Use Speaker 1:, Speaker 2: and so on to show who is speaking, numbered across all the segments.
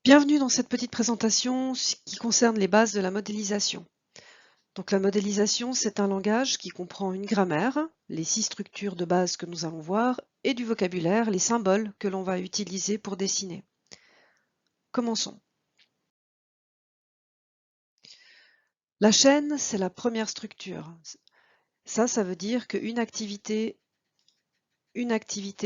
Speaker 1: Bienvenue dans cette petite présentation qui concerne les bases de la modélisation. Donc la modélisation, c'est un langage qui comprend une grammaire, les 6 structures de base que nous allons voir, et du vocabulaire, les symboles que l'on va utiliser pour dessiner. Commençons. La chaîne, c'est la première structure. Ça veut dire qu'une activité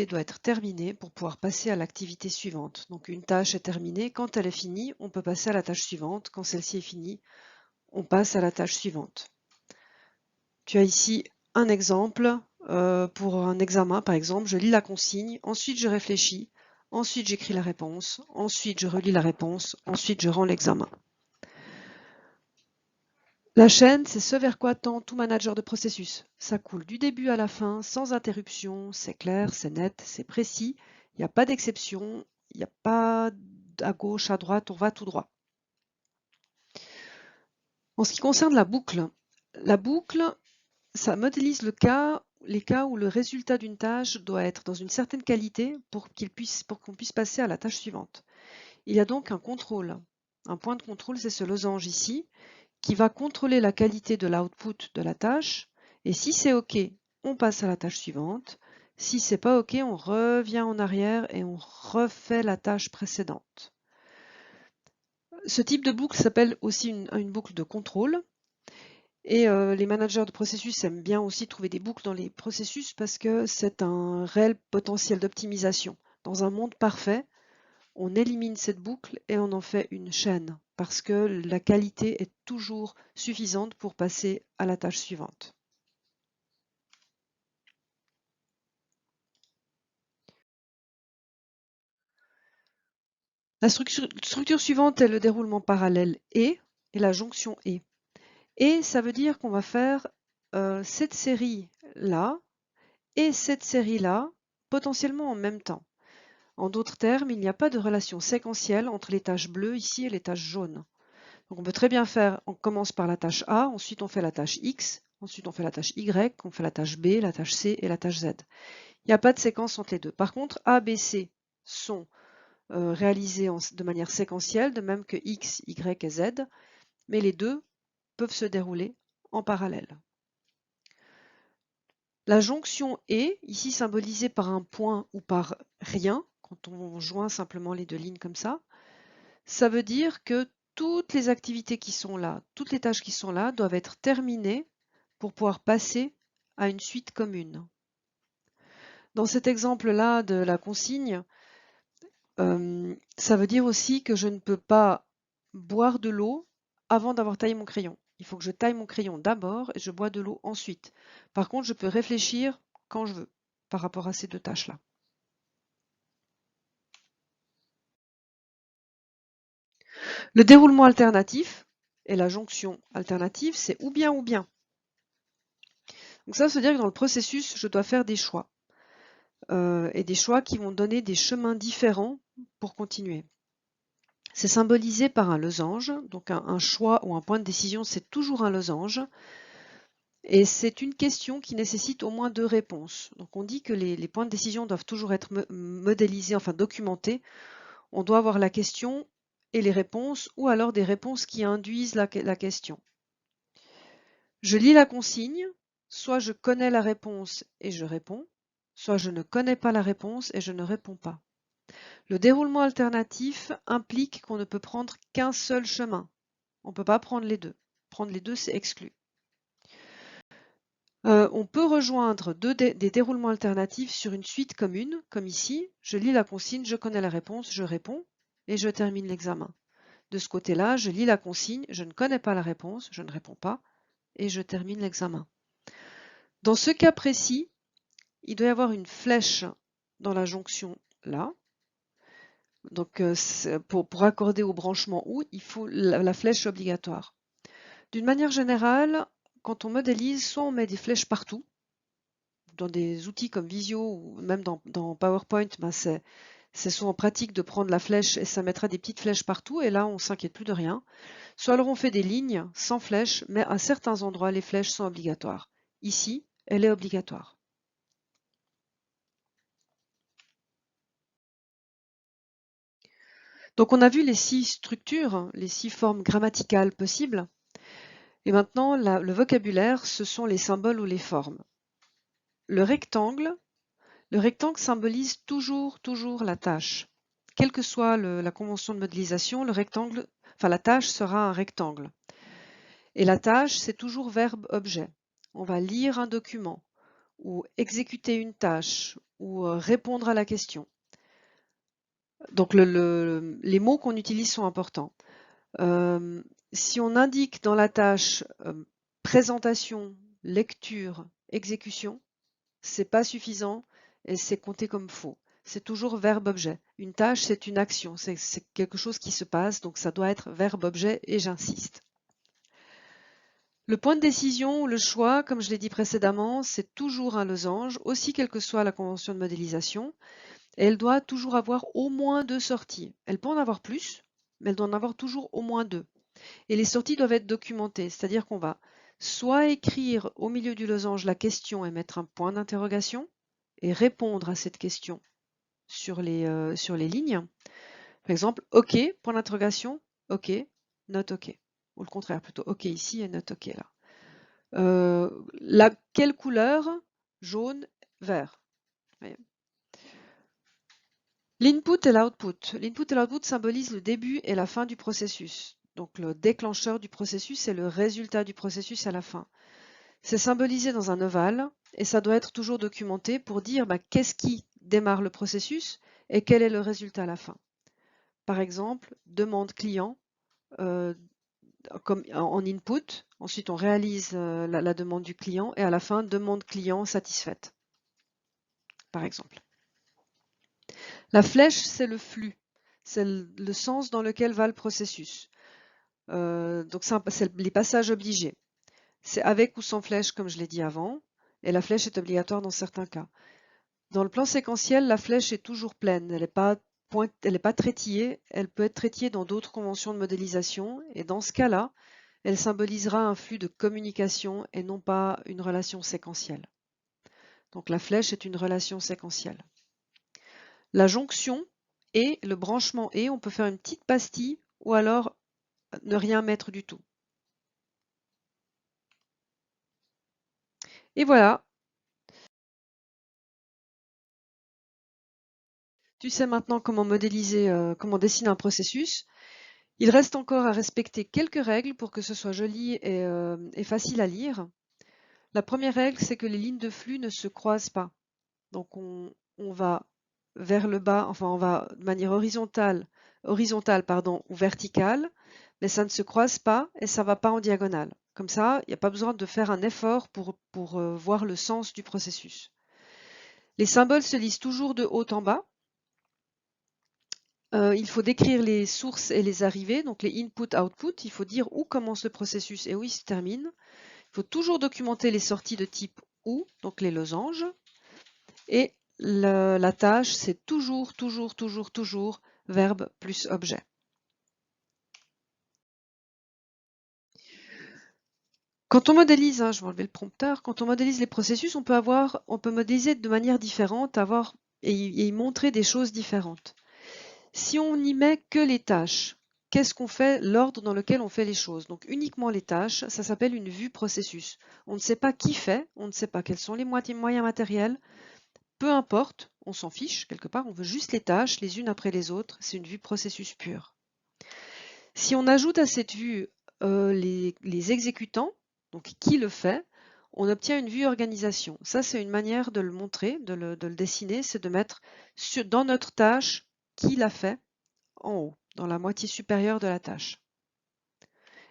Speaker 1: doit être terminée pour pouvoir passer à l'activité suivante. Donc une tâche est terminée, quand elle est finie, on peut passer à la tâche suivante. Quand celle-ci est finie, on passe à la tâche suivante. Tu as ici un exemple pour un examen, par exemple, je lis la consigne, ensuite je réfléchis, ensuite j'écris la réponse, ensuite je relis la réponse, ensuite je rends l'examen. La chaîne, c'est ce vers quoi tend tout manager de processus. Ça coule du début à la fin, sans interruption, c'est clair, c'est net, c'est précis, il n'y a pas d'exception, il n'y a pas à gauche, à droite, on va tout droit. En ce qui concerne la boucle, ça modélise les cas où le résultat d'une tâche doit être dans une certaine qualité pour qu'on puisse passer à la tâche suivante. Il y a donc un contrôle. Un point de contrôle, c'est ce losange ici, qui va contrôler la qualité de l'output de la tâche. Et si c'est OK, on passe à la tâche suivante. Si c'est pas OK, on revient en arrière et on refait la tâche précédente. Ce type de boucle s'appelle aussi une boucle de contrôle. Et les managers de processus aiment bien aussi trouver des boucles dans les processus parce que c'est un réel potentiel d'optimisation. Dans un monde parfait, on élimine cette boucle et on en fait une chaîne parce que la qualité est toujours suffisante pour passer à la tâche suivante. La structure suivante est le déroulement parallèle et la jonction et. Et ça veut dire qu'on va faire cette série-là et cette série-là potentiellement en même temps. En d'autres termes, il n'y a pas de relation séquentielle entre les tâches bleues ici et les tâches jaunes. Donc on peut très bien faire, on commence par la tâche A, ensuite on fait la tâche X, ensuite on fait la tâche Y, on fait la tâche B, la tâche C et la tâche Z. Il n'y a pas de séquence entre les deux. Par contre, A, B, C sont réalisés de manière séquentielle, de même que X, Y et Z, mais les deux peuvent se dérouler en parallèle. La jonction et, ici symbolisée par un point ou par rien, quand on joint simplement les deux lignes comme ça veut dire que toutes les activités qui sont là, toutes les tâches qui sont là doivent être terminées pour pouvoir passer à une suite commune. Dans cet exemple-là de la consigne, ça veut dire aussi que je ne peux pas boire de l'eau avant d'avoir taillé mon crayon. Il faut que je taille mon crayon d'abord et je bois de l'eau ensuite. Par contre, je peux réfléchir quand je veux par rapport à ces deux tâches-là. Le déroulement alternatif et la jonction alternative, c'est ou bien ou bien. Donc ça veut dire que dans le processus, je dois faire des choix. Et des choix qui vont donner des chemins différents pour continuer. C'est symbolisé par un losange, donc un choix ou un point de décision, c'est toujours un losange. Et c'est une question qui nécessite au moins 2 réponses. Donc on dit que les points de décision doivent toujours être modélisés, enfin documentés. On doit avoir la question et les réponses, ou alors des réponses qui induisent la question. Je lis la consigne, soit je connais la réponse et je réponds, soit je ne connais pas la réponse et je ne réponds pas. Le déroulement alternatif implique qu'on ne peut prendre qu'un seul chemin. On ne peut pas prendre les deux. Prendre les deux, c'est exclu. On peut rejoindre des déroulements alternatifs sur une suite commune, comme ici. Je lis la consigne, je connais la réponse, je réponds et je termine l'examen. De ce côté-là, je lis la consigne, je ne connais pas la réponse, je ne réponds pas et je termine l'examen. Dans ce cas précis, il doit y avoir une flèche dans la jonction là. Donc pour accorder au branchement OU, il faut la flèche obligatoire. D'une manière générale, quand on modélise, soit on met des flèches partout, dans des outils comme Visio ou même dans PowerPoint, ben c'est souvent pratique de prendre la flèche et ça mettra des petites flèches partout et là on ne s'inquiète plus de rien. Soit alors on fait des lignes sans flèches, mais à certains endroits les flèches sont obligatoires. Ici, elle est obligatoire. Donc on a vu les 6 structures, les 6 formes grammaticales possibles. Et maintenant, le vocabulaire, ce sont les symboles ou les formes. Le rectangle symbolise toujours la tâche. Quelle que soit la convention de modélisation, la tâche sera un rectangle. Et la tâche, c'est toujours verbe-objet. On va lire un document, ou exécuter une tâche, ou répondre à la question. Donc les mots qu'on utilise sont importants. Si on indique dans la tâche présentation, lecture, exécution, c'est pas suffisant et c'est compté comme faux. C'est toujours verbe-objet. Une tâche, c'est une action, c'est quelque chose qui se passe, donc ça doit être verbe-objet et j'insiste. Le point de décision ou le choix, comme je l'ai dit précédemment, c'est toujours un losange, aussi quelle que soit la convention de modélisation, et elle doit toujours avoir au moins 2 sorties. Elle peut en avoir plus, mais elle doit en avoir toujours au moins 2. Et les sorties doivent être documentées, c'est-à-dire qu'on va soit écrire au milieu du losange la question et mettre un point d'interrogation, et répondre à cette question sur les lignes. Par exemple, OK, point d'interrogation, OK, note OK. Ou le contraire, plutôt OK ici et note OK là. Quelle couleur? Jaune, vert. L'input et l'output. L'input et l'output symbolisent le début et la fin du processus. Donc le déclencheur du processus et le résultat du processus à la fin. C'est symbolisé dans un ovale et ça doit être toujours documenté pour dire qu'est-ce qui démarre le processus et quel est le résultat à la fin. Par exemple, demande client comme en input, ensuite on réalise la demande du client et à la fin, demande client satisfaite, par exemple. La flèche, c'est le flux, c'est le sens dans lequel va le processus. Donc c'est les passages obligés. C'est avec ou sans flèche, comme je l'ai dit avant, et la flèche est obligatoire dans certains cas. Dans le plan séquentiel, la flèche est toujours pleine, elle n'est pas traitillée, elle peut être traitillée dans d'autres conventions de modélisation, et dans ce cas-là, elle symbolisera un flux de communication et non pas une relation séquentielle. Donc la flèche est une relation séquentielle. La jonction et le branchement et, on peut faire une petite pastille ou alors ne rien mettre du tout. Et voilà, tu sais maintenant comment modéliser, comment dessiner un processus. Il reste encore à respecter quelques règles pour que ce soit joli et facile à lire. La première règle, c'est que les lignes de flux ne se croisent pas. Donc on va vers le bas, enfin on va de manière horizontale ou verticale, mais ça ne se croise pas et ça ne va pas en diagonale. Comme ça, il n'y a pas besoin de faire un effort pour voir le sens du processus. Les symboles se lisent toujours de haut en bas. Il faut décrire les sources et les arrivées, donc les input-output. Il faut dire où commence le processus et où il se termine. Il faut toujours documenter les sorties de type OU, donc les losanges. Et la tâche, c'est toujours verbe plus objet. Quand on modélise, je vais enlever le prompteur, quand on modélise les processus, on peut modéliser de manière différente, et y montrer des choses différentes. Si on n'y met que les tâches, qu'est-ce qu'on fait? L'ordre dans lequel on fait les choses. Donc uniquement les tâches, ça s'appelle une vue processus. On ne sait pas qui fait, on ne sait pas quels sont les moyens matériels, peu importe, on s'en fiche quelque part, on veut juste les tâches les unes après les autres, c'est une vue processus pure. Si on ajoute à cette vue les exécutants, donc qui le fait, on obtient une vue organisation. Ça, c'est une manière de le montrer, de le dessiner, c'est de mettre dans notre tâche qui l'a fait en haut, dans la moitié supérieure de la tâche.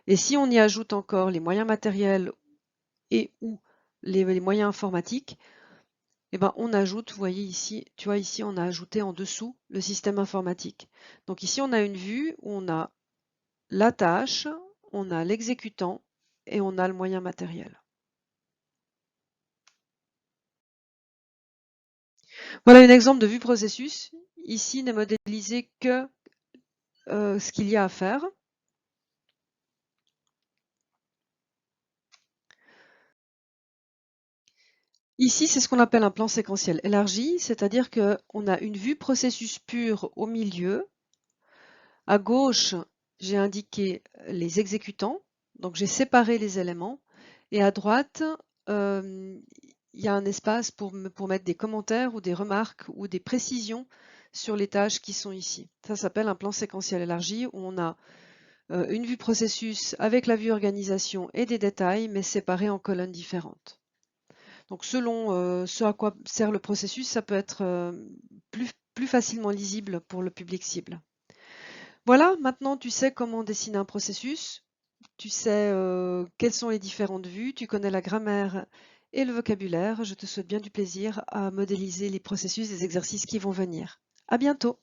Speaker 1: Et si on y ajoute encore les moyens matériels et ou les moyens informatiques, eh ben on ajoute, vous voyez ici, tu vois ici on a ajouté en dessous le système informatique. Donc ici on a une vue où on a la tâche, on a l'exécutant et on a le moyen matériel. Voilà un exemple de vue processus. Ici n'est modélisé que ce qu'il y a à faire. Ici, c'est ce qu'on appelle un plan séquentiel élargi, c'est-à-dire qu'on a une vue processus pure au milieu, À gauche, j'ai indiqué les exécutants, donc j'ai séparé les éléments. Et à droite, il y a un espace pour mettre des commentaires ou des remarques ou des précisions sur les tâches qui sont ici. Ça s'appelle un plan séquentiel élargi où on a une vue processus avec la vue organisation et des détails, mais séparés en colonnes différentes. Donc selon ce à quoi sert le processus, ça peut être plus facilement lisible pour le public cible. Voilà, maintenant tu sais comment dessiner un processus, tu sais quelles sont les différentes vues, tu connais la grammaire et le vocabulaire. Je te souhaite bien du plaisir à modéliser les processus des exercices qui vont venir. À bientôt!